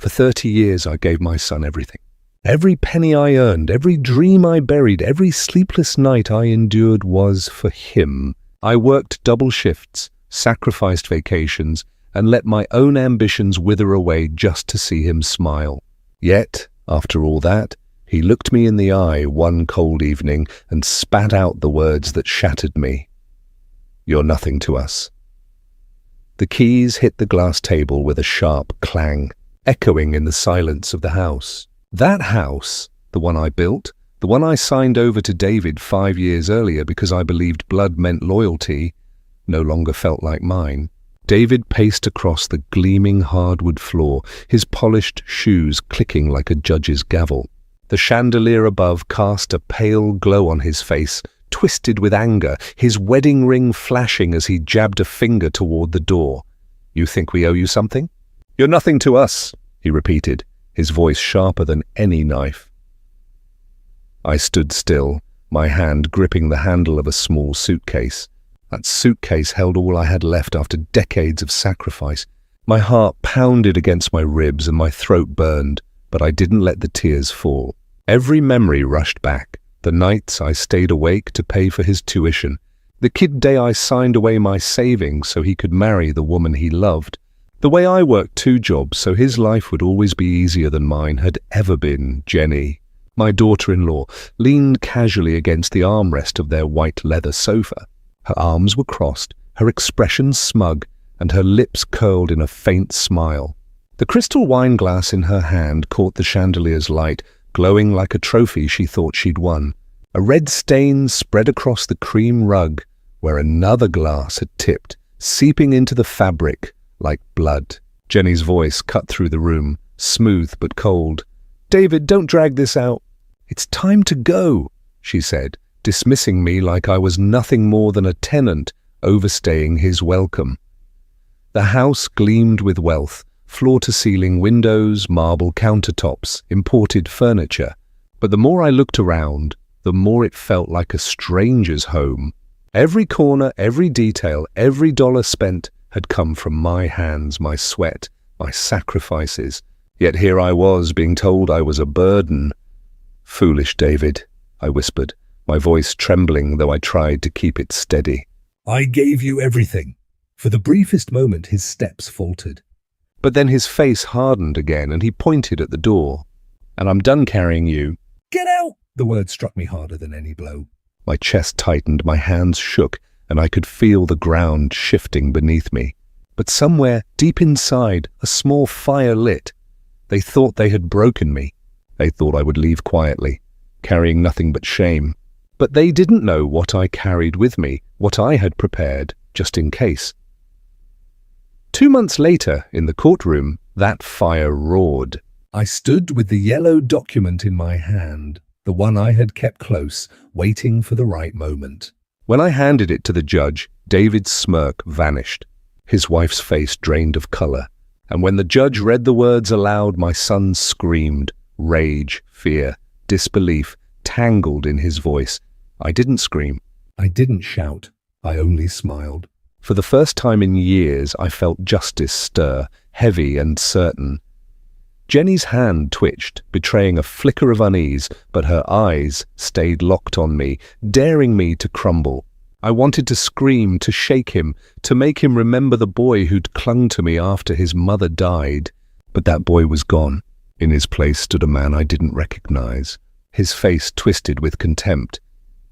For 30 years, I gave my son everything. Every penny I earned, every dream I buried, every sleepless night I endured was for him. I worked double shifts, sacrificed vacations, and let my own ambitions wither away just to see him smile. Yet, after all that, he looked me in the eye one cold evening and spat out the words that shattered me. "You're nothing to us." The keys hit the glass table with a sharp clang, echoing in the silence of the house. That house, the one I built, the one I signed over to David 5 years earlier because I believed blood meant loyalty, no longer felt like mine. David paced across the gleaming hardwood floor, his polished shoes clicking like a judge's gavel. The chandelier above cast a pale glow on his face, twisted with anger, his wedding ring flashing as he jabbed a finger toward the door. "You think we owe you something?" "You're nothing to us," he repeated, his voice sharper than any knife. I stood still, my hand gripping the handle of a small suitcase. That suitcase held all I had left after decades of sacrifice. My heart pounded against my ribs and my throat burned, but I didn't let the tears fall. Every memory rushed back. The nights I stayed awake to pay for his tuition. The kid day I signed away my savings so he could marry the woman he loved. The way I worked 2 jobs so his life would always be easier than mine had ever been. Jenny, my daughter-in-law, leaned casually against the armrest of their white leather sofa. Her arms were crossed, her expression smug, and her lips curled in a faint smile. The crystal wine glass in her hand caught the chandelier's light, glowing like a trophy she thought she'd won. A red stain spread across the cream rug where another glass had tipped, seeping into the fabric like blood. Jenny's voice cut through the room, smooth but cold. "David, don't drag this out." "It's time to go," she said, dismissing me like I was nothing more than a tenant overstaying his welcome. The house gleamed with wealth, floor-to-ceiling windows, marble countertops, imported furniture. But the more I looked around, the more it felt like a stranger's home. Every corner, every detail, every dollar spent had come from my hands, my sweat, my sacrifices. Yet here I was, being told I was a burden. "Foolish David," I whispered, my voice trembling though I tried to keep it steady. "I gave you everything." For the briefest moment his steps faltered. But then his face hardened again and he pointed at the door. "And I'm done carrying you." "Get out!" The word struck me harder than any blow. My chest tightened, my hands shook, and I could feel the ground shifting beneath me. But somewhere, deep inside, a small fire lit. They thought they had broken me. They thought I would leave quietly, carrying nothing but shame. But they didn't know what I carried with me, what I had prepared, just in case. 2 months later, in the courtroom, that fire roared. I stood with the yellow document in my hand, the one I had kept close, waiting for the right moment. When I handed it to the judge, David's smirk vanished. His wife's face drained of color. And when the judge read the words aloud, my son screamed. Rage, fear, disbelief, tangled in his voice. I didn't scream. I didn't shout. I only smiled. For the first time in years, I felt justice stir, heavy and certain. Jenny's hand twitched, betraying a flicker of unease, but her eyes stayed locked on me, daring me to crumble. I wanted to scream, to shake him, to make him remember the boy who'd clung to me after his mother died. But that boy was gone. In his place stood a man I didn't recognize, his face twisted with contempt.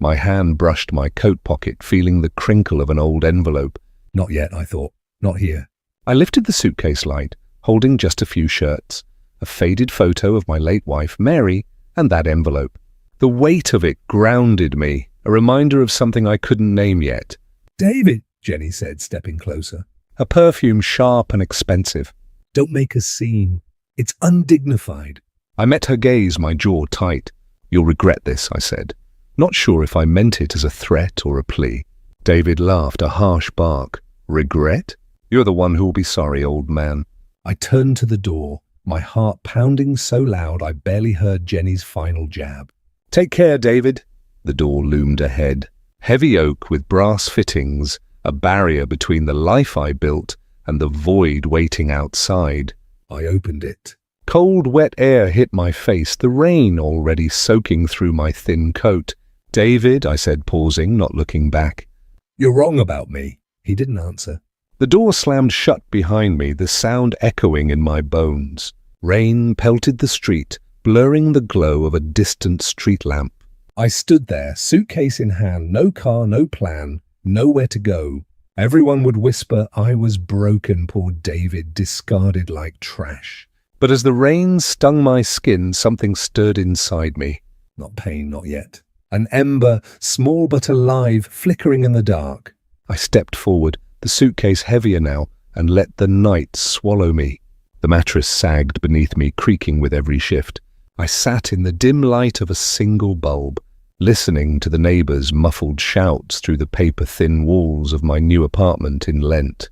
My hand brushed my coat pocket, feeling the crinkle of an old envelope. Not yet, I thought. Not here. I lifted the suitcase light, holding just a few shirts, a faded photo of my late wife, Mary, and that envelope. The weight of it grounded me, a reminder of something I couldn't name yet. "David," Jenny said, stepping closer. A perfume sharp and expensive. "Don't make a scene. It's undignified." I met her gaze, my jaw tight. "You'll regret this," I said, not sure if I meant it as a threat or a plea. David laughed, a harsh bark. "Regret? You're the one who'll be sorry, old man." I turned to the door, my heart pounding so loud I barely heard Jenny's final jab. "Take care, David." The door loomed ahead. Heavy oak with brass fittings, a barrier between the life I built and the void waiting outside. I opened it. Cold, wet air hit my face, the rain already soaking through my thin coat. "David," I said, pausing, not looking back. "You're wrong about me." He didn't answer. The door slammed shut behind me, the sound echoing in my bones. Rain pelted the street, blurring the glow of a distant street lamp. I stood there, suitcase in hand, no car, no plan, nowhere to go. Everyone would whisper I was broken, poor David, discarded like trash. But as the rain stung my skin, something stirred inside me. Not pain, not yet. An ember, small but alive, flickering in the dark. I stepped forward, the suitcase heavier now, and let the night swallow me. The mattress sagged beneath me, creaking with every shift. I sat in the dim light of a single bulb, listening to the neighbours' muffled shouts through the paper-thin walls of my new apartment in Lent.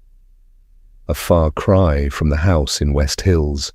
A far cry from the house in West Hills.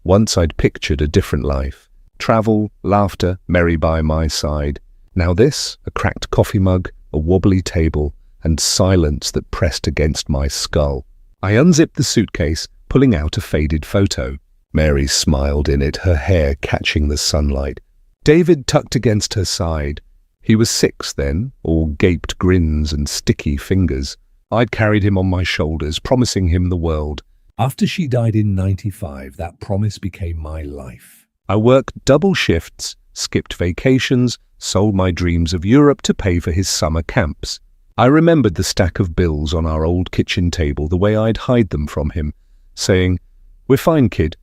Once I'd pictured a different life. Travel, laughter, merry by my side. Now this, a cracked coffee mug, a wobbly table, and silence that pressed against my skull. I unzipped the suitcase, pulling out a faded photo. Mary smiled in it, her hair catching the sunlight. David tucked against her side. He was 6 then, all gaped grins and sticky fingers. I'd carried him on my shoulders, promising him the world. After she died in 95, that promise became my life. I worked double shifts, skipped vacations, sold my dreams of Europe to pay for his summer camps. I remembered the stack of bills on our old kitchen table, the way I'd hide them from him, saying, "We're fine, kid."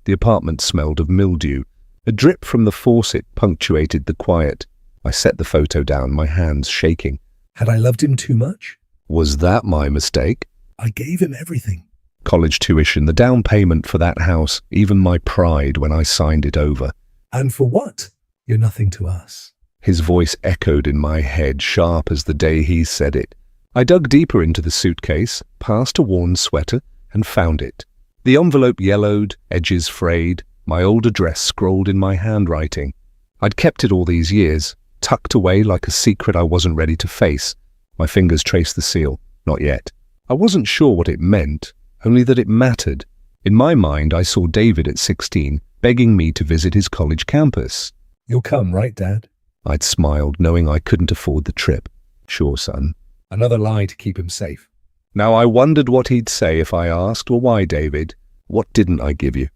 The apartment smelled of mildew. A drip from the faucet punctuated the quiet. I set the photo down, my hands shaking. Had I loved him too much? Was that my mistake? I gave him everything. College tuition, the down payment for that house, even my pride when I signed it over. And for what? You're nothing to us. His voice echoed in my head, sharp as the day he said it. I dug deeper into the suitcase, past a worn sweater, and found it. The envelope yellowed, edges frayed, my old address scrawled in my handwriting. I'd kept it all these years, tucked away like a secret I wasn't ready to face. My fingers traced the seal. Not yet. I wasn't sure what it meant, only that it mattered. In my mind, I saw David at 16, begging me to visit his college campus. You'll come, right, Dad? I'd smiled, knowing I couldn't afford the trip. Sure, son. Another lie to keep him safe. Now I wondered what he'd say if I asked, "Well, why, David? What didn't I give you?"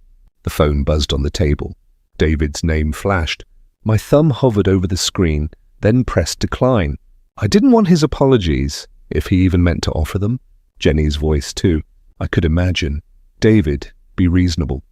The phone buzzed on the table. David's name flashed. My thumb hovered over the screen, then pressed decline. I didn't want his apologies, if he even meant to offer them. Jenny's voice, too. I could imagine. "David, be reasonable."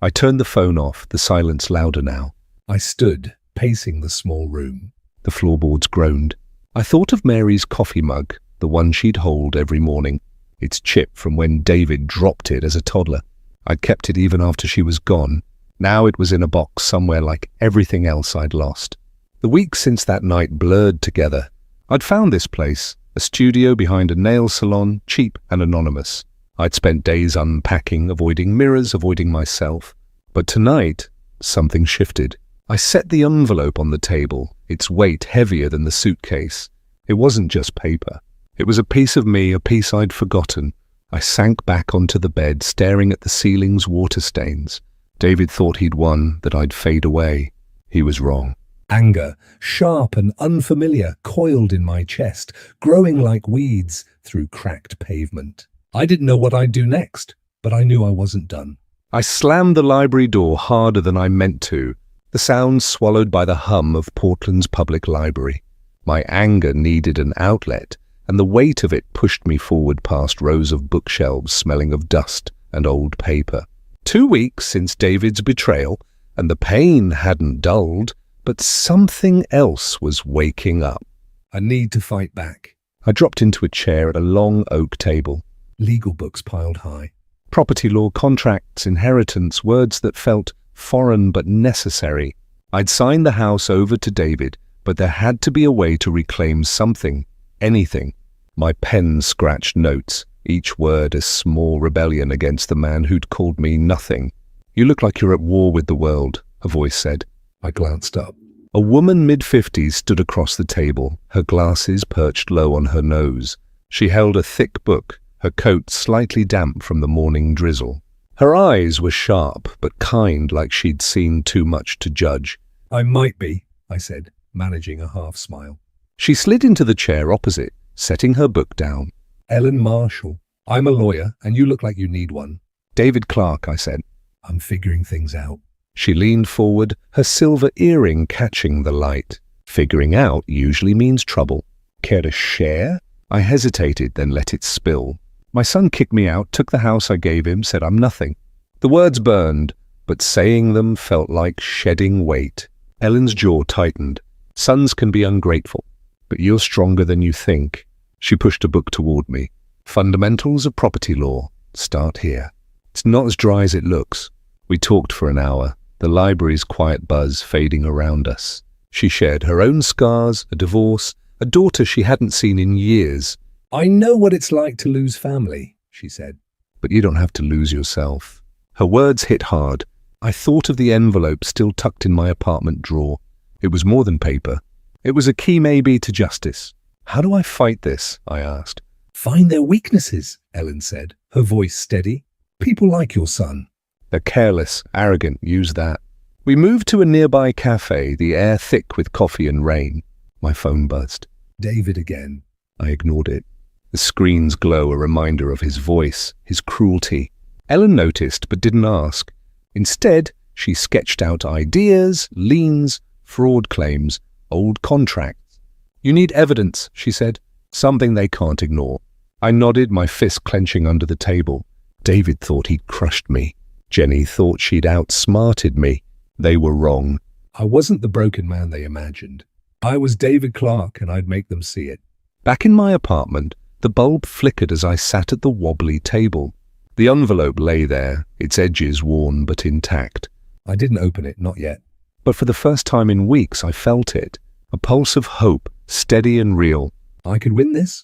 I turned the phone off, the silence louder now. I stood, pacing the small room. The floorboards groaned. I thought of Mary's coffee mug, the one she'd hold every morning. Its chip from when David dropped it as a toddler. I'd kept it even after she was gone. Now it was in a box somewhere like everything else I'd lost. The weeks since that night blurred together. I'd found this place, a studio behind a nail salon, cheap and anonymous. I'd spent days unpacking, avoiding mirrors, avoiding myself. But tonight, something shifted. I set the envelope on the table, its weight heavier than the suitcase. It wasn't just paper. It was a piece of me, a piece I'd forgotten. I sank back onto the bed, staring at the ceiling's water stains. David thought he'd won, that I'd fade away. He was wrong. Anger, sharp and unfamiliar, coiled in my chest, growing like weeds through cracked pavement. I didn't know what I'd do next, but I knew I wasn't done. I slammed the library door harder than I meant to, the sound swallowed by the hum of Portland's public library. My anger needed an outlet, and the weight of it pushed me forward past rows of bookshelves smelling of dust and old paper. 2 weeks since David's betrayal, and the pain hadn't dulled, but something else was waking up. A need to fight back. I dropped into a chair at a long oak table. Legal books piled high. Property law, contracts, inheritance, words that felt foreign but necessary. I'd signed the house over to David, but there had to be a way to reclaim something, anything. My pen scratched notes, each word a small rebellion against the man who'd called me nothing. "You look like you're at war with the world," a voice said. I glanced up. A woman mid-50s stood across the table, her glasses perched low on her nose. She held a thick book, her coat slightly damp from the morning drizzle. Her eyes were sharp but kind, like she'd seen too much to judge. I might be, I said, managing a half smile. She slid into the chair opposite, setting her book down. Ellen Marshall. I'm a lawyer, and you look like you need one. David Clark, I said. I'm figuring things out. She leaned forward, her silver earring catching the light. Figuring out usually means trouble. Care to share? I hesitated, then let it spill. My son kicked me out, took the house I gave him, said I'm nothing. The words burned, but saying them felt like shedding weight. Ellen's jaw tightened. Sons can be ungrateful, but you're stronger than you think. She pushed a book toward me. Fundamentals of Property Law. Start here. It's not as dry as it looks. We talked for an hour, the library's quiet buzz fading around us. She shared her own scars, a divorce, a daughter she hadn't seen in years. I know what it's like to lose family, she said. But you don't have to lose yourself. Her words hit hard. I thought of the envelope still tucked in my apartment drawer. It was more than paper. It was a key maybe to justice. How do I fight this? I asked. Find their weaknesses, Ellen said, her voice steady. People like your son. They're careless, arrogant, use that. We moved to a nearby cafe, the air thick with coffee and rain. My phone buzzed. David again. I ignored it. The screen's glow, a reminder of his voice, his cruelty. Ellen noticed but didn't ask. Instead, she sketched out ideas, liens, fraud claims, old contracts. You need evidence, she said. Something they can't ignore. I nodded, my fist clenching under the table. David thought he'd crushed me. Jenny thought she'd outsmarted me. They were wrong. I wasn't the broken man they imagined. I was David Clark, and I'd make them see it. Back in my apartment, the bulb flickered as I sat at the wobbly table. The envelope lay there, its edges worn but intact. I didn't open it, not yet. But for the first time in weeks, I felt it. A pulse of hope, steady and real. I could win this.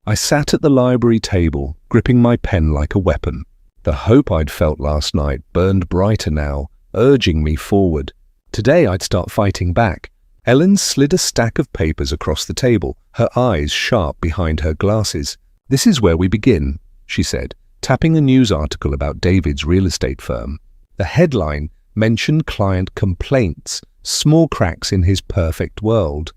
I sat at the library table, gripping my pen like a weapon. The hope I'd felt last night burned brighter now, urging me forward. Today I'd start fighting back. Ellen slid a stack of papers across the table, her eyes sharp behind her glasses. This is where we begin, she said, tapping a news article about David's real estate firm. The headline mentioned client complaints, small cracks in his perfect world.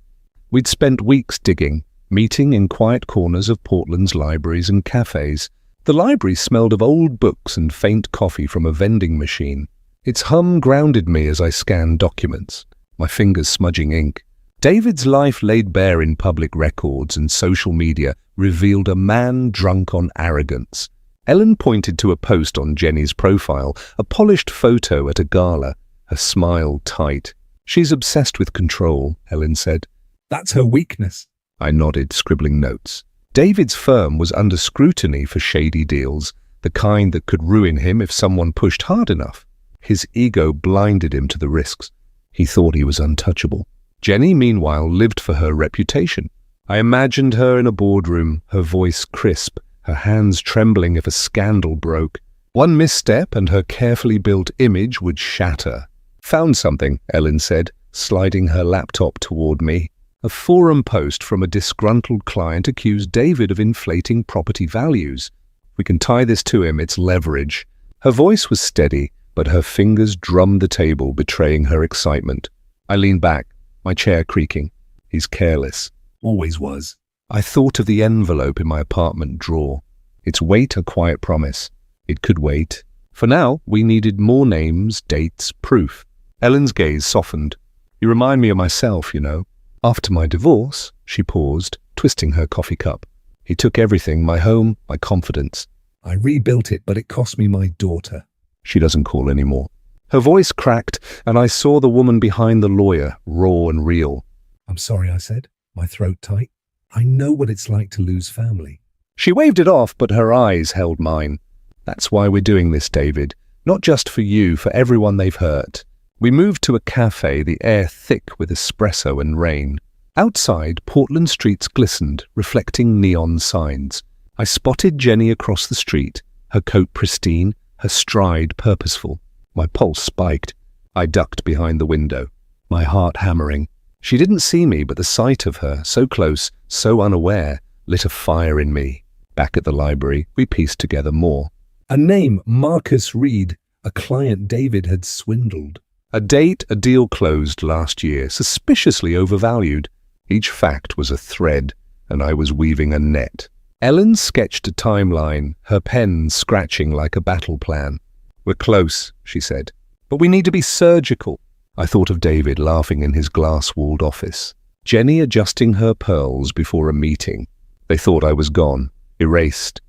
We'd spent weeks digging, meeting in quiet corners of Portland's libraries and cafes. The library smelled of old books and faint coffee from a vending machine. Its hum grounded me as I scanned documents, my fingers smudging ink. David's life laid bare in public records and social media revealed a man drunk on arrogance. Ellen pointed to a post on Jenny's profile, a polished photo at a gala, her smile tight. She's obsessed with control, Ellen said. That's her weakness. I nodded, scribbling notes. David's firm was under scrutiny for shady deals, the kind that could ruin him if someone pushed hard enough. His ego blinded him to the risks. He thought he was untouchable. Jenny, meanwhile, lived for her reputation. I imagined her in a boardroom, her voice crisp, her hands trembling if a scandal broke. One misstep and her carefully built image would shatter. Found something, Ellen said, sliding her laptop toward me. A forum post from a disgruntled client accused David of inflating property values. We can tie this to him, it's leverage. Her voice was steady, but her fingers drummed the table, betraying her excitement. I leaned back, my chair creaking. He's careless. Always was. I thought of the envelope in my apartment drawer. Its weight a quiet promise. It could wait. For now, we needed more names, dates, proof. Ellen's gaze softened. You remind me of myself, you know. After my divorce, she paused, twisting her coffee cup. He took everything, my home, my confidence. I rebuilt it, but it cost me my daughter. She doesn't call anymore. Her voice cracked, and I saw the woman behind the lawyer, raw and real. I'm sorry, I said, my throat tight. I know what it's like to lose family. She waved it off, but her eyes held mine. That's why we're doing this, David. Not just for you, for everyone they've hurt. We moved to a cafe, the air thick with espresso and rain. Outside, Portland streets glistened, reflecting neon signs. I spotted Jenny across the street, her coat pristine, her stride purposeful. My pulse spiked. I ducked behind the window, my heart hammering. She didn't see me, but the sight of her, so close, so unaware, lit a fire in me. Back at the library, we pieced together more. A name, Marcus Reed, a client David had swindled. A date, a deal closed last year, suspiciously overvalued. Each fact was a thread, and I was weaving a net. Ellen sketched a timeline, her pen scratching like a battle plan. "We're close," she said, "but we need to be surgical." I thought of David laughing in his glass-walled office, Jenny adjusting her pearls before a meeting. They thought I was gone, erased.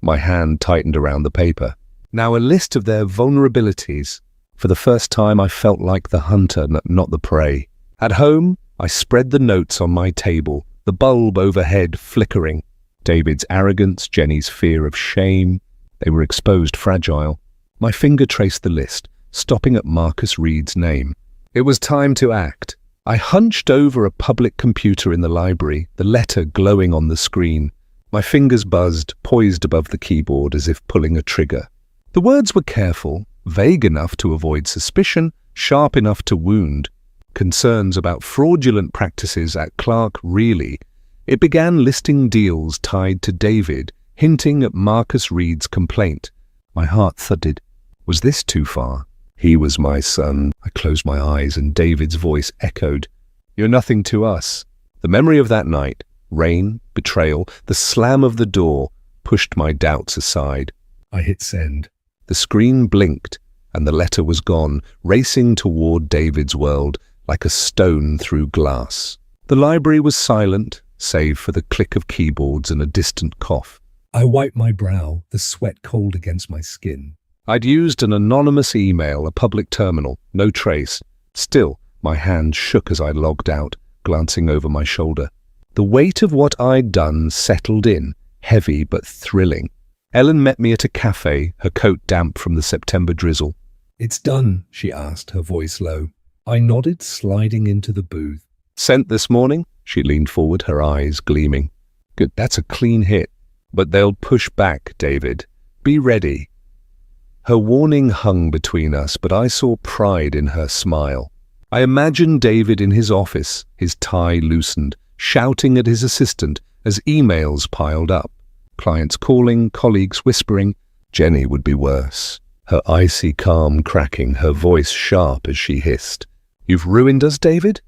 My hand tightened around the paper. Now a list of their vulnerabilities. For the first time I felt like the hunter, not the prey. At home, I spread the notes on my table, the bulb overhead flickering. David's arrogance, Jenny's fear of shame. They were exposed fragile. My finger traced the list, stopping at Marcus Reed's name. It was time to act. I hunched over a public computer in the library, the letter glowing on the screen. My fingers buzzed, poised above the keyboard as if pulling a trigger. The words were careful, vague enough to avoid suspicion, sharp enough to wound. Concerns about fraudulent practices at Clark Really. It began listing deals tied to David, hinting at Marcus Reed's complaint. My heart thudded. Was this too far? He was my son. I closed my eyes and David's voice echoed. "You're nothing to us." The memory of that night, rain, betrayal, the slam of the door, pushed my doubts aside. I hit send. The screen blinked, and the letter was gone, racing toward David's world, like a stone through glass. The library was silent, save for the click of keyboards and a distant cough. I wiped my brow, the sweat cold against my skin. I'd used an anonymous email, a public terminal, no trace. Still, my hand shook as I logged out, glancing over my shoulder. The weight of what I'd done settled in, heavy but thrilling. Ellen met me at a cafe, her coat damp from the September drizzle. "It's done," she asked, her voice low. I nodded, sliding into the booth. "Sent this morning?" She leaned forward, her eyes gleaming. "Good, that's a clean hit. But they'll push back, David. Be ready." Her warning hung between us, but I saw pride in her smile. I imagined David in his office, his tie loosened, shouting at his assistant as emails piled up. Clients calling, colleagues whispering. Jenny would be worse. Her icy calm cracking, her voice sharp as she hissed. "You've ruined us, David?"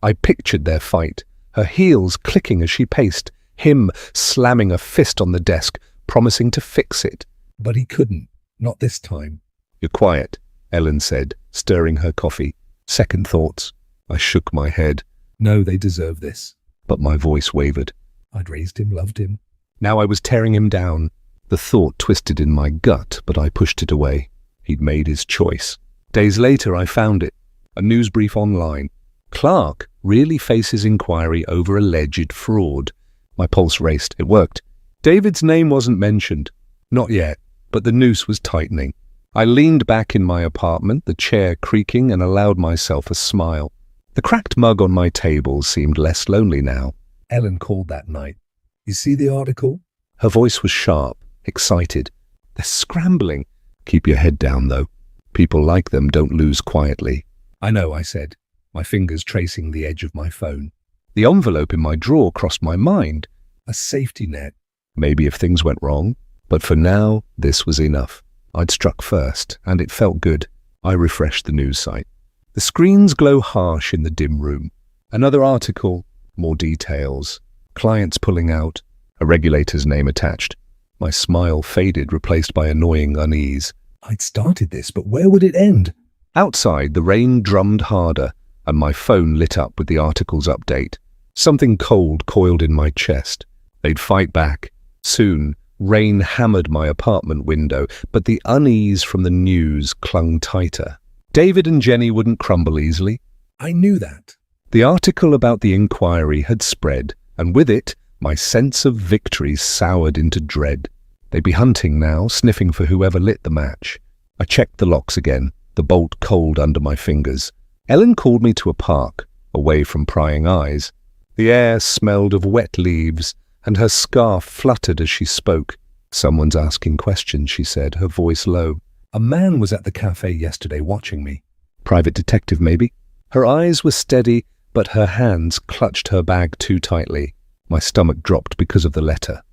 I pictured their fight, her heels clicking as she paced, him slamming a fist on the desk, promising to fix it. But he couldn't. Not this time. "You're quiet," Ellen said, stirring her coffee. Second thoughts. I shook my head. No, they deserve this. But my voice wavered. I'd raised him, loved him. Now I was tearing him down. The thought twisted in my gut, but I pushed it away. He'd made his choice. Days later, I found it. A news brief online. Clark really faces inquiry over alleged fraud. My pulse raced. It worked. David's name wasn't mentioned. Not yet, but the noose was tightening. I leaned back in my apartment, the chair creaking, and allowed myself a smile. The cracked mug on my table seemed less lonely now. Ellen called that night. "You see the article?" Her voice was sharp, excited. "They're scrambling." "Keep your head down, though. People like them don't lose quietly." "I know," I said, my fingers tracing the edge of my phone. The envelope in my drawer crossed my mind. A safety net. Maybe if things went wrong. But for now, this was enough. I'd struck first, and it felt good. I refreshed the news site. The screens glow harsh in the dim room. Another article, more details. Clients pulling out, a regulator's name attached. My smile faded, replaced by annoying unease. I'd started this, but where would it end? Outside, the rain drummed harder, and my phone lit up with the article's update. Something cold coiled in my chest. They'd fight back. Soon, rain hammered my apartment window, but the unease from the news clung tighter. David and Jenny wouldn't crumble easily. I knew that. The article about the inquiry had spread, and with it, my sense of victory soured into dread. They'd be hunting now, sniffing for whoever lit the match. I checked the locks again, the bolt cold under my fingers. Ellen called me to a park, away from prying eyes. The air smelled of wet leaves, and her scarf fluttered as she spoke. "Someone's asking questions," she said, her voice low. "A man was at the cafe yesterday watching me." "Private detective, maybe?" Her eyes were steady, but her hands clutched her bag too tightly. My stomach dropped because of the letter.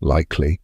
Likely.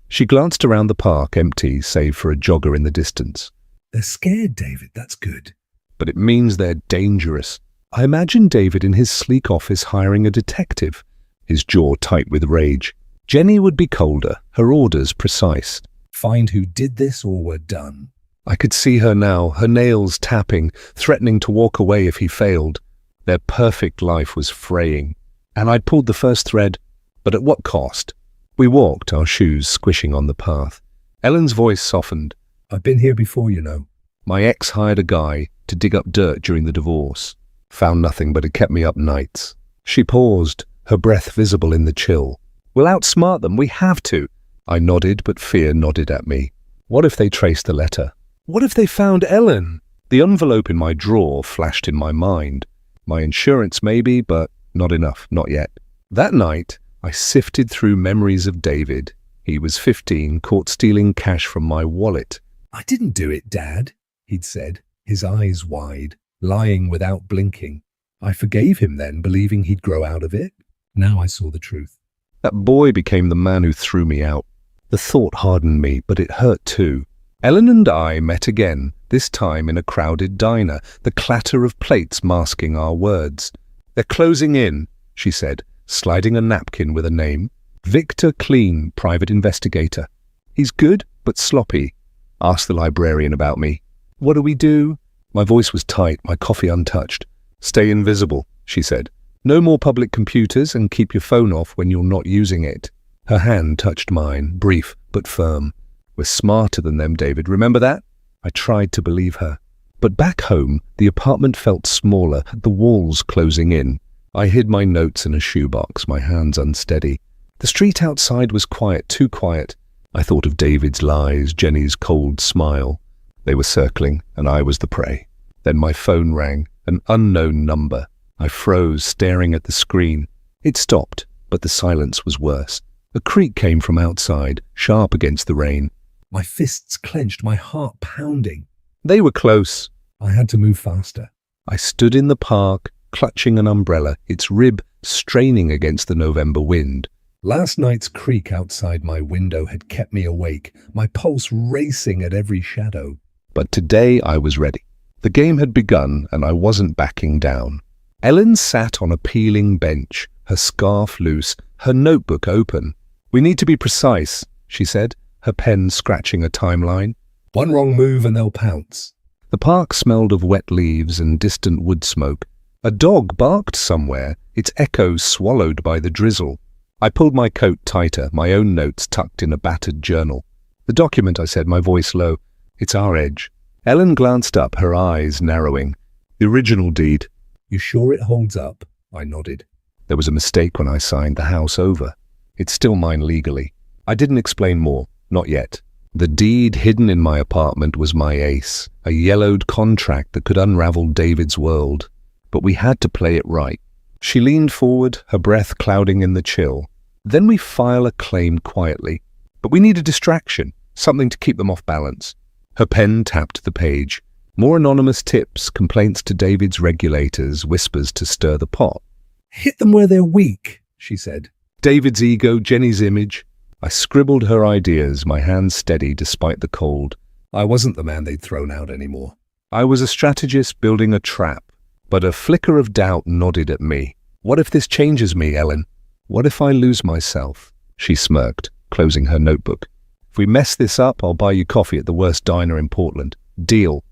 She glanced around the park, empty save for a jogger in the distance. They're scared, David. That's good. But it means they're dangerous. I imagine David in his sleek office hiring a detective, his jaw tight with rage. Jenny would be colder, her orders precise. Find who did this or we're done. I could see her now, her nails tapping, threatening to walk away if he failed. Their perfect life was fraying. And I'd pulled the first thread, but at what cost? We walked, our shoes squishing on the path. Ellen's voice softened. I've been here before, you know. My ex hired a guy to dig up dirt during the divorce. Found nothing, but it kept me up nights. She paused, her breath visible in the chill. We'll outsmart them, we have to. I nodded, but fear nodded at me. What if they traced the letter? What if they found Ellen? The envelope in my drawer flashed in my mind. My insurance maybe, but not enough, not yet. That night, I sifted through memories of David. He was 15, caught stealing cash from my wallet. I didn't do it, Dad, he'd said, his eyes wide, lying without blinking. I forgave him then, believing he'd grow out of it. Now I saw the truth. That boy became the man who threw me out. The thought hardened me, but it hurt too. Ellen and I met again, this time in a crowded diner, the clatter of plates masking our words. They're closing in, she said, sliding a napkin with a name. Victor Clean, private investigator. He's good, but sloppy. Ask the librarian about me. What do we do? My voice was tight, my coffee untouched. Stay invisible, she said. No more public computers and keep your phone off when you're not using it. Her hand touched mine, brief but firm. We're smarter than them, David. Remember that? I tried to believe her. But back home, the apartment felt smaller, the walls closing in. I hid my notes in a shoebox, my hands unsteady. The street outside was quiet, too quiet. I thought of David's lies, Jenny's cold smile. They were circling, and I was the prey. Then my phone rang, an unknown number. I froze, staring at the screen. It stopped, but the silence was worse. A creak came from outside, sharp against the rain. My fists clenched, my heart pounding. They were close. I had to move faster. I stood in the park, clutching an umbrella, its rib straining against the November wind. Last night's creak outside my window had kept me awake, my pulse racing at every shadow. But today I was ready. The game had begun, and I wasn't backing down. Ellen sat on a peeling bench, her scarf loose, her notebook open. We need to be precise, she said, her pen scratching a timeline. One wrong move and they'll pounce. The park smelled of wet leaves and distant wood smoke. A dog barked somewhere, its echoes swallowed by the drizzle. I pulled my coat tighter, my own notes tucked in a battered journal. The document, I said, my voice low. It's our edge. Ellen glanced up, her eyes narrowing. The original deed. You sure it holds up? I nodded. There was a mistake when I signed the house over. It's still mine legally. I didn't explain more, not yet. The deed hidden in my apartment was my ace, a yellowed contract that could unravel David's world. But we had to play it right. She leaned forward, her breath clouding in the chill. Then we file a claim quietly. But we need a distraction, something to keep them off balance. Her pen tapped the page. More anonymous tips, complaints to David's regulators, whispers to stir the pot. Hit them where they're weak, she said. David's ego, Jenny's image. I scribbled her ideas, my hands steady despite the cold. I wasn't the man they'd thrown out anymore. I was a strategist building a trap, but a flicker of doubt nodded at me. What if this changes me, Ellen? What if I lose myself? She smirked, closing her notebook. If we mess this up, I'll buy you coffee at the worst diner in Portland. Deal.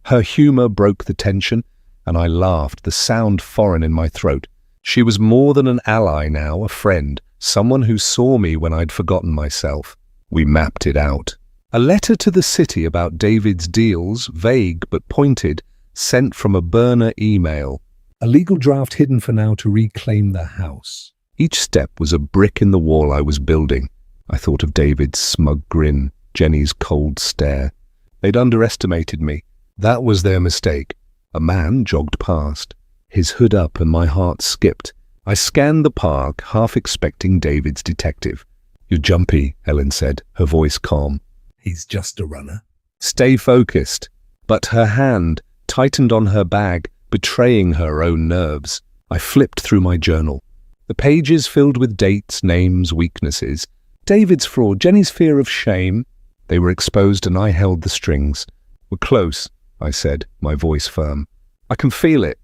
Her humor broke the tension, and I laughed, the sound foreign in my throat. She was more than an ally now, a friend, someone who saw me when I'd forgotten myself. We mapped it out. A letter to the city about David's deals, vague but pointed, sent from a burner email. A legal draft hidden for now to reclaim the house. Each step was a brick in the wall I was building. I thought of David's smug grin, Jenny's cold stare. They'd underestimated me. That was their mistake. A man jogged past, his hood up, and my heart skipped. I scanned the park, half expecting David's detective. You're jumpy, Ellen said, her voice calm. He's just a runner. Stay focused. But her hand tightened on her bag, betraying her own nerves. I flipped through my journal. The pages filled with dates, names, weaknesses. David's fraud, Jenny's fear of shame. They were exposed and I held the strings. We're close, I said, my voice firm. I can feel it.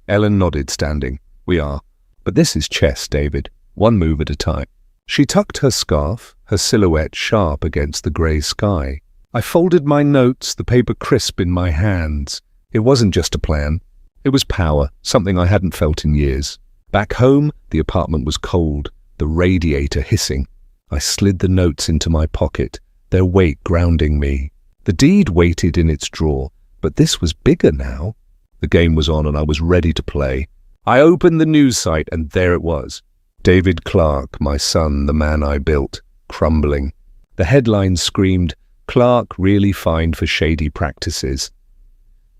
Ellen nodded, standing. We are. But this is chess, David. One move at a time. She tucked her scarf, her silhouette sharp against the grey sky. I folded my notes, the paper crisp in my hands. It wasn't just a plan. It was power, something I hadn't felt in years. Back home, the apartment was cold, the radiator hissing. I slid the notes into my pocket, their weight grounding me. The deed waited in its drawer, but this was bigger now. The game was on and I was ready to play. I opened the news site and there it was. David Clark, my son, the man I built, crumbling. The headline screamed, Clark really fined for shady practices.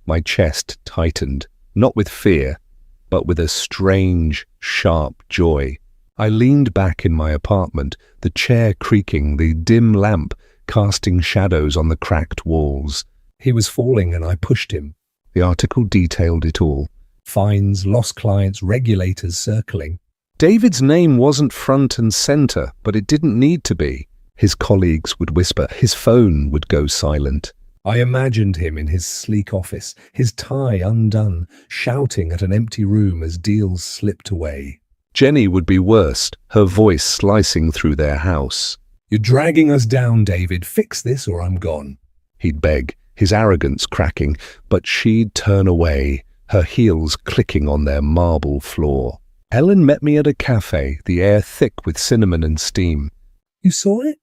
My chest tightened, not with fear, but with a strange, sharp joy. I leaned back in my apartment, the chair creaking, the dim lamp casting shadows on the cracked walls. He was falling and I pushed him. The article detailed it all. Fines, lost clients, regulators circling. David's name wasn't front and center, but it didn't need to be. His colleagues would whisper, his phone would go silent. I imagined him in his sleek office, his tie undone, shouting at an empty room as deals slipped away. Jenny would be worst, her voice slicing through their house. You're dragging us down, David. Fix this or I'm gone. He'd beg, his arrogance cracking, but she'd turn away, her heels clicking on their marble floor. Ellen met me at a cafe, the air thick with cinnamon and steam. You saw it?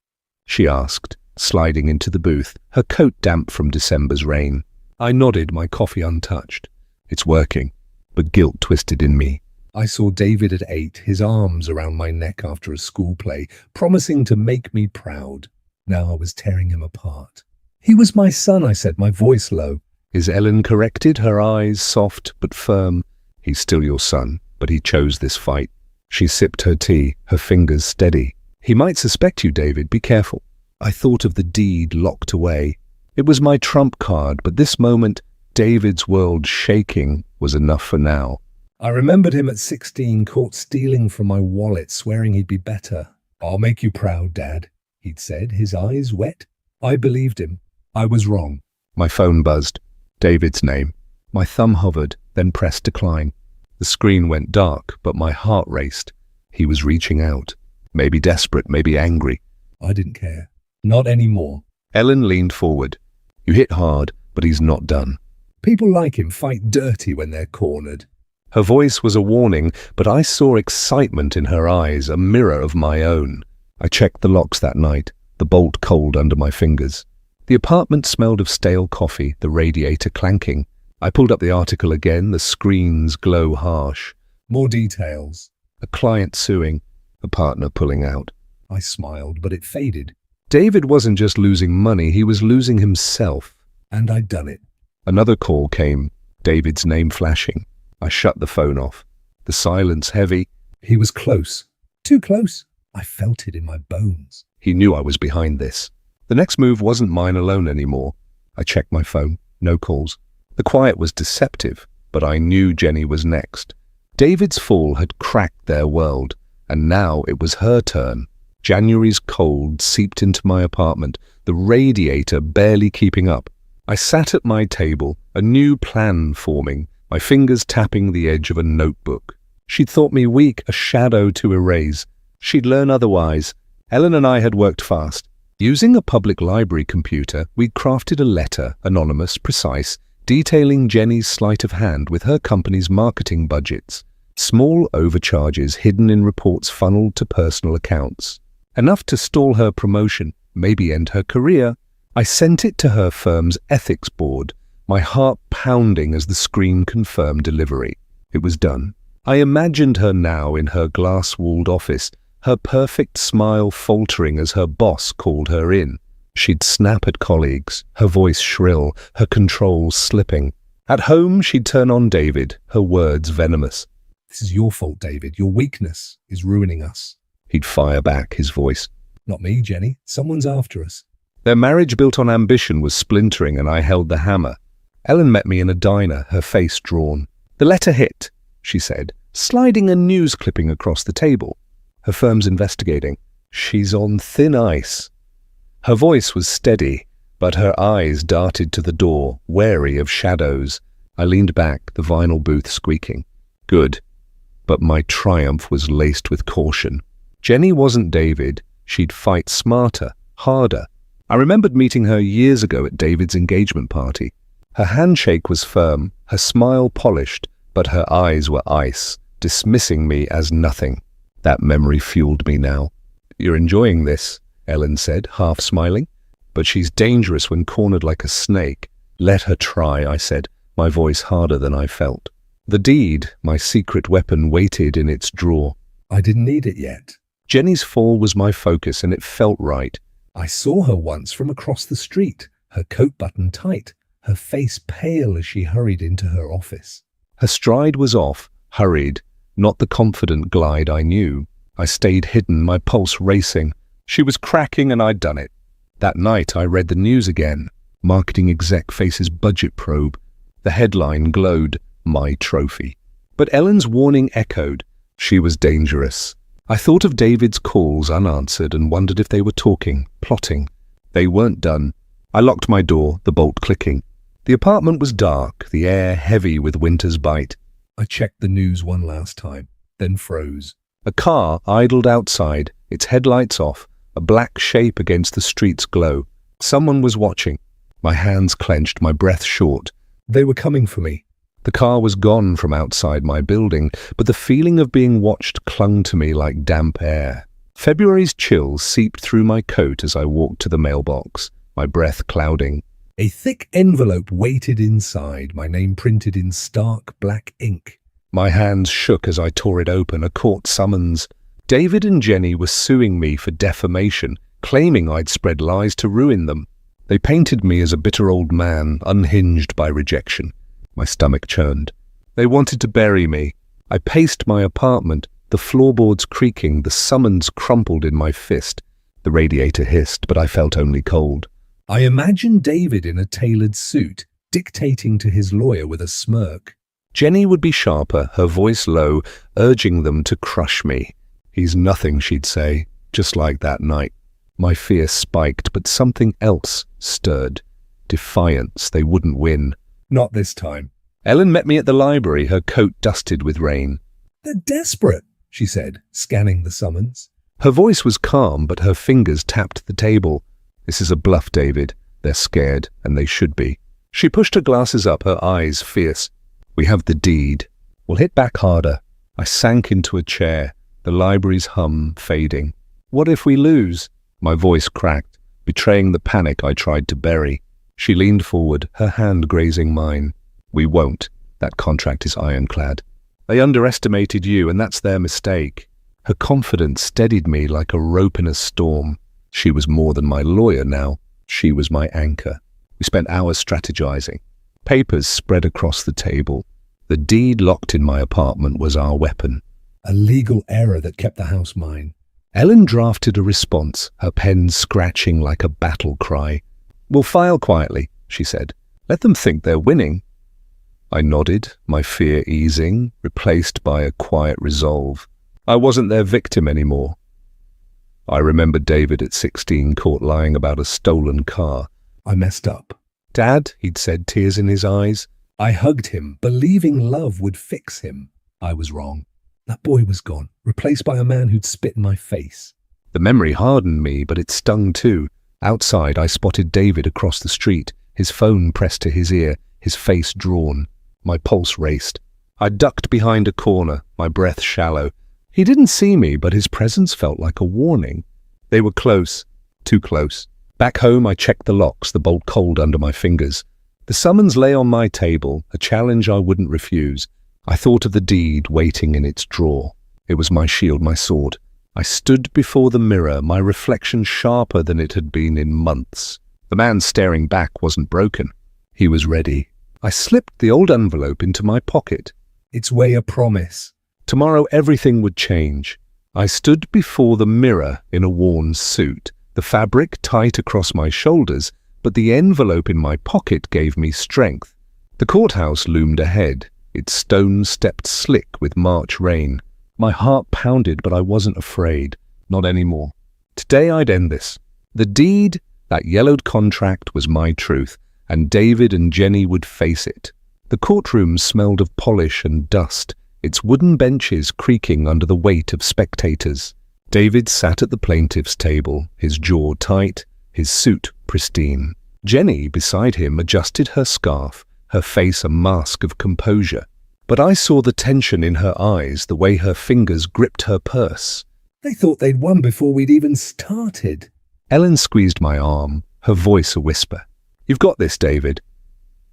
She asked, sliding into the booth, her coat damp from December's rain. I nodded, my coffee untouched. It's working, but guilt twisted in me. I saw David at 8, his arms around my neck after a school play, promising to make me proud. Now I was tearing him apart. He was my son, I said, my voice low. Is Ellen corrected, her eyes soft but firm? He's still your son, but he chose this fight. She sipped her tea, her fingers steady. He might suspect you, David, be careful. I thought of the deed locked away. It was my trump card, but this moment, David's world shaking, was enough for now. I remembered him at 16, caught stealing from my wallet, swearing he'd be better. I'll make you proud, Dad, he'd said, his eyes wet. I believed him. I was wrong. My phone buzzed. David's name. My thumb hovered, then pressed decline. The screen went dark, but my heart raced. He was reaching out. Maybe desperate, maybe angry. I didn't care. Not anymore. Ellen leaned forward. You hit hard, but he's not done. People like him fight dirty when they're cornered. Her voice was a warning, but I saw excitement in her eyes, a mirror of my own. I checked the locks that night, the bolt cold under my fingers. The apartment smelled of stale coffee, the radiator clanking. I pulled up the article again, the screen's glow harsh. More details. A client suing, a partner pulling out. I smiled, but it faded. David wasn't just losing money, he was losing himself. And I'd done it. Another call came, David's name flashing. I shut the phone off. The silence heavy. He was close. Too close. I felt it in my bones. He knew I was behind this. The next move wasn't mine alone anymore. I checked my phone. No calls. The quiet was deceptive, but I knew Jenny was next. David's fall had cracked their world, and now it was her turn. January's cold seeped into my apartment, the radiator barely keeping up. I sat at my table, a new plan forming, my fingers tapping the edge of a notebook. She'd thought me weak, a shadow to erase. She'd learn otherwise. Ellen and I had worked fast. Using a public library computer, we'd crafted a letter, anonymous, precise, detailing Jenny's sleight of hand with her company's marketing budgets. Small overcharges hidden in reports funneled to personal accounts. Enough to stall her promotion, maybe end her career. I sent it to her firm's ethics board, my heart pounding as the screen confirmed delivery. It was done. I imagined her now in her glass-walled office, her perfect smile faltering as her boss called her in. She'd snap at colleagues, her voice shrill, her control slipping. At home, she'd turn on David, her words venomous. This is your fault, David. Your weakness is ruining us. He'd fire back, his voice. Not me, Jenny. Someone's after us. Their marriage built on ambition was splintering and I held the hammer. Ellen met me in a diner, her face drawn. The letter hit, she said, sliding a news clipping across the table. Her firm's investigating. She's on thin ice. Her voice was steady, but her eyes darted to the door, wary of shadows. I leaned back, the vinyl booth squeaking. Good. But my triumph was laced with caution. Jenny wasn't David. She'd fight smarter, harder. I remembered meeting her years ago at David's engagement party. Her handshake was firm, her smile polished, but her eyes were ice, dismissing me as nothing. That memory fueled me now. You're enjoying this, Ellen said, half smiling. But she's dangerous when cornered like a snake. Let her try, I said, my voice harder than I felt. The deed, my secret weapon, waited in its drawer. I didn't need it yet. Jenny's fall was my focus, and it felt right. I saw her once from across the street, her coat button tight, her face pale as she hurried into her office. Her stride was off, hurried, not the confident glide I knew. I stayed hidden, my pulse racing. She was cracking and I'd done it. That night I read the news again. Marketing exec faces budget probe. The headline glowed, my trophy. But Ellen's warning echoed. She was dangerous. I thought of David's calls unanswered and wondered if they were talking, plotting. They weren't done. I locked my door, the bolt clicking. The apartment was dark, the air heavy with winter's bite. I checked the news one last time, then froze. A car idled outside, its headlights off, a black shape against the street's glow. Someone was watching. My hands clenched, my breath short. They were coming for me. The car was gone from outside my building, but the feeling of being watched clung to me like damp air. February's chills seeped through my coat as I walked to the mailbox, my breath clouding. A thick envelope waited inside, my name printed in stark black ink. My hands shook as I tore it open, a court summons. David and Jenny were suing me for defamation, claiming I'd spread lies to ruin them. They painted me as a bitter old man, unhinged by rejection. My stomach churned. They wanted to bury me. I paced my apartment, the floorboards creaking, the summons crumpled in my fist. The radiator hissed, but I felt only cold. I imagined David in a tailored suit, dictating to his lawyer with a smirk. Jenny would be sharper, her voice low, urging them to crush me. He's nothing, she'd say, just like that night. My fear spiked, but something else stirred. Defiance, they wouldn't win. Not this time. Ellen met me at the library, her coat dusted with rain. They're desperate, she said, scanning the summons. Her voice was calm, but her fingers tapped the table. This is a bluff, David. They're scared, and they should be. She pushed her glasses up, her eyes fierce. We have the deed. We'll hit back harder. I sank into a chair, the library's hum fading. What if we lose? My voice cracked, betraying the panic I tried to bury. She leaned forward, her hand grazing mine. We won't. That contract is ironclad. They underestimated you, and that's their mistake. Her confidence steadied me like a rope in a storm. She was more than my lawyer now. She was my anchor. We spent hours strategizing. Papers spread across the table. The deed locked in my apartment was our weapon. A legal error that kept the house mine. Ellen drafted a response, her pen scratching like a battle cry. We'll file quietly, she said. Let them think they're winning. I nodded, my fear easing, replaced by a quiet resolve. I wasn't their victim anymore. I remembered David at 16 caught lying about a stolen car. I messed up. Dad, he'd said, tears in his eyes. I hugged him, believing love would fix him. I was wrong. That boy was gone, replaced by a man who'd spit in my face. The memory hardened me, but it stung too. Outside, I spotted David across the street, his phone pressed to his ear, his face drawn. My pulse raced. I ducked behind a corner, my breath shallow. He didn't see me, but his presence felt like a warning. They were close, too close. Back home, I checked the locks, the bolt cold under my fingers. The summons lay on my table, a challenge I wouldn't refuse. I thought of the deed waiting in its drawer. It was my shield, my sword. I stood before the mirror, my reflection sharper than it had been in months. The man staring back wasn't broken. He was ready. I slipped the old envelope into my pocket. It's way a promise. Tomorrow everything would change. I stood before the mirror in a worn suit, the fabric tight across my shoulders, but the envelope in my pocket gave me strength. The courthouse loomed ahead, its stones stepped slick with March rain. My heart pounded, but I wasn't afraid. Not anymore. Today I'd end this. The deed, that yellowed contract, was my truth, and David and Jenny would face it. The courtroom smelled of polish and dust, its wooden benches creaking under the weight of spectators. David sat at the plaintiff's table, his jaw tight, his suit pristine. Jenny, beside him, adjusted her scarf, her face a mask of composure. But I saw the tension in her eyes, the way her fingers gripped her purse. They thought they'd won before we'd even started. Ellen squeezed my arm, her voice a whisper. "You've got this, David."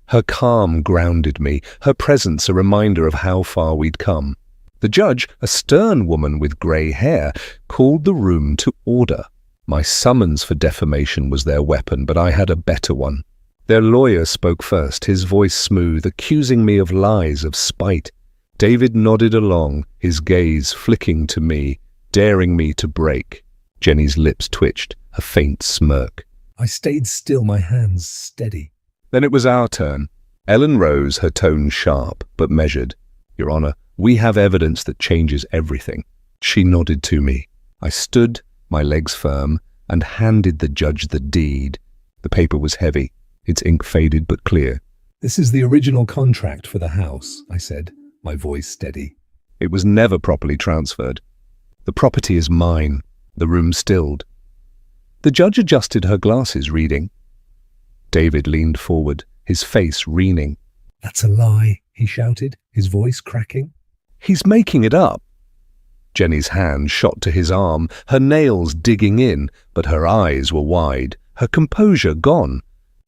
Her calm grounded me, her presence a reminder of how far we'd come. The judge, a stern woman with grey hair, called the room to order. My summons for defamation was their weapon, but I had a better one. Their lawyer spoke first, his voice smooth, accusing me of lies, of spite. David nodded along, his gaze flicking to me, daring me to break. Jenny's lips twitched, a faint smirk. I stayed still, my hands steady. Then it was our turn. Ellen rose, her tone sharp, but measured. "Your Honor, we have evidence that changes everything." She nodded to me. I stood, my legs firm, and handed the judge the deed. The paper was heavy, its ink faded but clear. "This is the original contract for the house," I said, my voice steady. "It was never properly transferred. The property is mine." The room stilled. The judge adjusted her glasses, reading. David leaned forward, his face wreathing. "That's a lie," he shouted, his voice cracking. "He's making it up." Jenny's hand shot to his arm, her nails digging in, but her eyes were wide, her composure gone.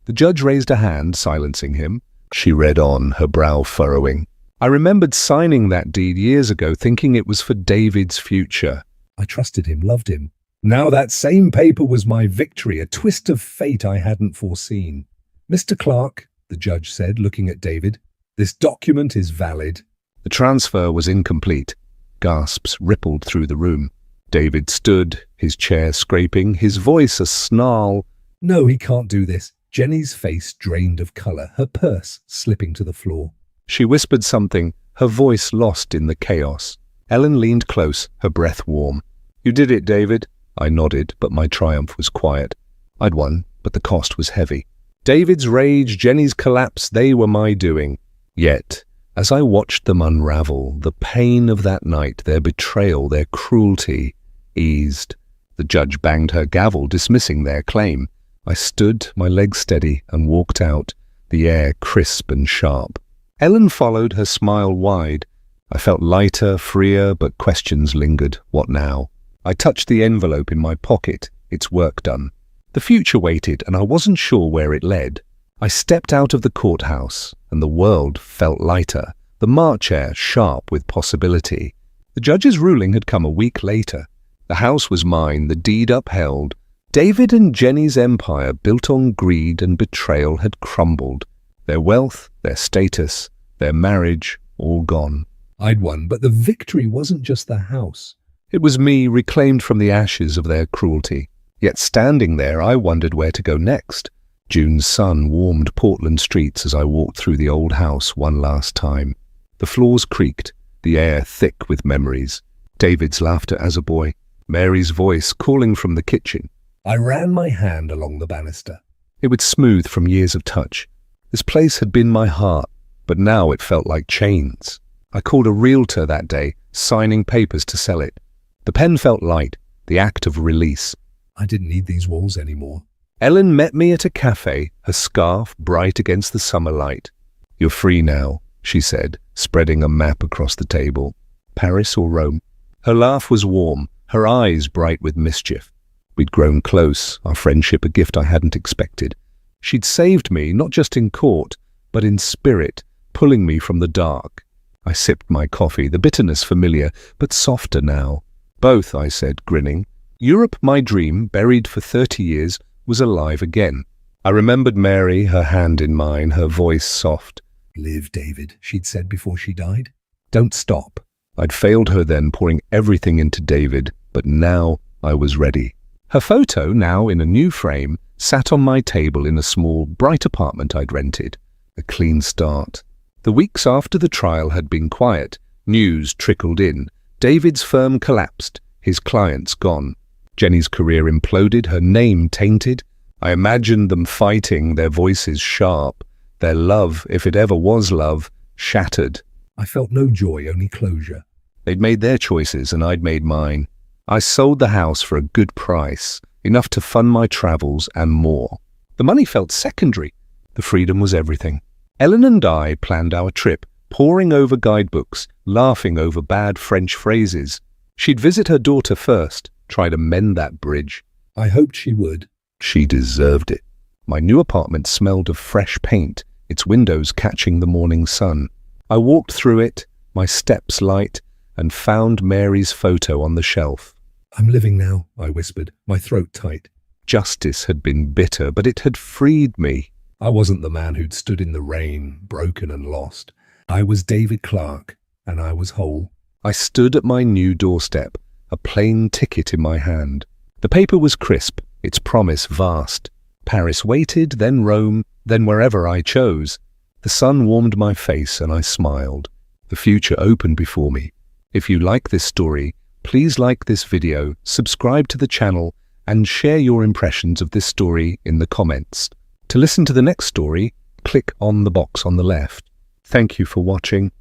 The judge raised a hand, silencing him. She read on, her brow furrowing. "I remembered signing that deed years ago, thinking it was for David's future." I trusted him, loved him. Now that same paper was my victory, a twist of fate I hadn't foreseen. "Mr. Clark," the judge said, looking at David, "this document is valid." The transfer was incomplete. Gasps rippled through the room. David stood, his chair scraping, his voice a snarl. "No, he can't do this." Jenny's face drained of colour, her purse slipping to the floor. She whispered something, her voice lost in the chaos. Ellen leaned close, her breath warm. "You did it, David." I nodded, but my triumph was quiet. I'd won, but the cost was heavy. David's rage, Jenny's collapse, they were my doing. Yet, as I watched them unravel, the pain of that night, their betrayal, their cruelty, eased. The judge banged her gavel, dismissing their claim. I stood, my legs steady, and walked out, the air crisp and sharp. Ellen followed, her smile wide. I felt lighter, freer, but questions lingered. What now? I touched the envelope in my pocket, its work done. The future waited, and I wasn't sure where it led. I stepped out of the courthouse, and the world felt lighter, the March air sharp with possibility. The judge's ruling had come a week later. The house was mine, the deed upheld. David and Jenny's empire, built on greed and betrayal, had crumbled. Their wealth, their status, their marriage, all gone. I'd won, but the victory wasn't just the house. It was me, reclaimed from the ashes of their cruelty. Yet standing there, I wondered where to go next. June's sun warmed Portland streets as I walked through the old house one last time. The floors creaked, the air thick with memories. David's laughter as a boy, Mary's voice calling from the kitchen. I ran my hand along the banister. It was smooth from years of touch. This place had been my heart, but now it felt like chains. I called a realtor that day, signing papers to sell it. The pen felt light, the act of release. I didn't need these walls anymore. Ellen met me at a cafe, her scarf bright against the summer light. "You're free now," she said, spreading a map across the table. "Paris or Rome?" Her laugh was warm, her eyes bright with mischief. We'd grown close, our friendship a gift I hadn't expected. She'd saved me, not just in court, but in spirit, pulling me from the dark. I sipped my coffee, the bitterness familiar, but softer now. "Both," I said, grinning. Europe, my dream, buried for 30 years, was alive again. I remembered Mary, her hand in mine, her voice soft. "Live, David," she'd said before she died. "Don't stop." I'd failed her then, pouring everything into David, but now I was ready. Her photo, now in a new frame, sat on my table in a small, bright apartment I'd rented. A clean start. The weeks after the trial had been quiet. News trickled in. David's firm collapsed, his clients gone. Jenny's career imploded, her name tainted. I imagined them fighting, their voices sharp, their love, if it ever was love, shattered. I felt no joy, only closure. They'd made their choices and I'd made mine. I sold the house for a good price, enough to fund my travels and more. The money felt secondary. The freedom was everything. Ellen and I planned our trip, poring over guidebooks, laughing over bad French phrases. She'd visit her daughter first, try to mend that bridge. I hoped she would. She deserved it. My new apartment smelled of fresh paint, its windows catching the morning sun. I walked through it, my steps light, and found Mary's photo on the shelf. I'm living now, I whispered, my throat tight. Justice had been bitter, but it had freed me. I wasn't the man who'd stood in the rain, broken and lost. I was David Clark, and I was whole. I stood at my new doorstep, a plain ticket in my hand. The paper was crisp, its promise vast. Paris waited, then Rome, then wherever I chose. The sun warmed my face and I smiled. The future opened before me. If you like this story, please like this video, subscribe to the channel, and share your impressions of this story in the comments. To listen to the next story, click on the box on the left. Thank you for watching.